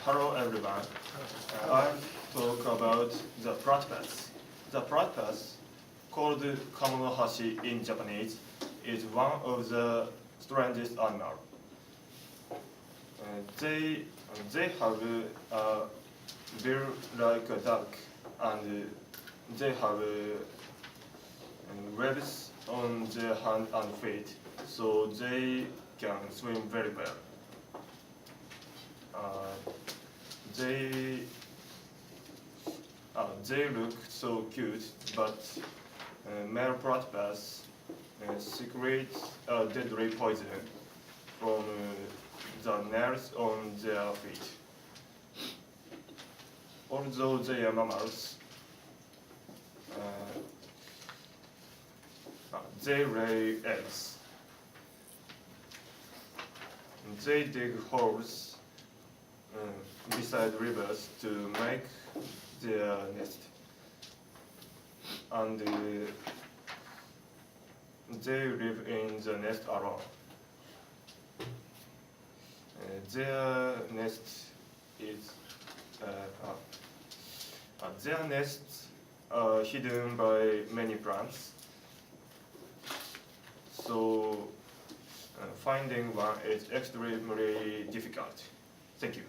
Hello everyone. I'll talk about the platypus. The platypus, called kamonohashi in Japanese, is one of the strangest animals. They have a bill like a duck, and they have webs on their hands and feet, so they can swim very well. They they look so cute, but male platypus secrete deadly poison from the nails on their feet. Although they are mammals, they lay eggs. They dig holes beside rivers to make their nest, and they live in the nest alone. Their nests are hidden by many plants, so finding one is extremely difficult. Thank you.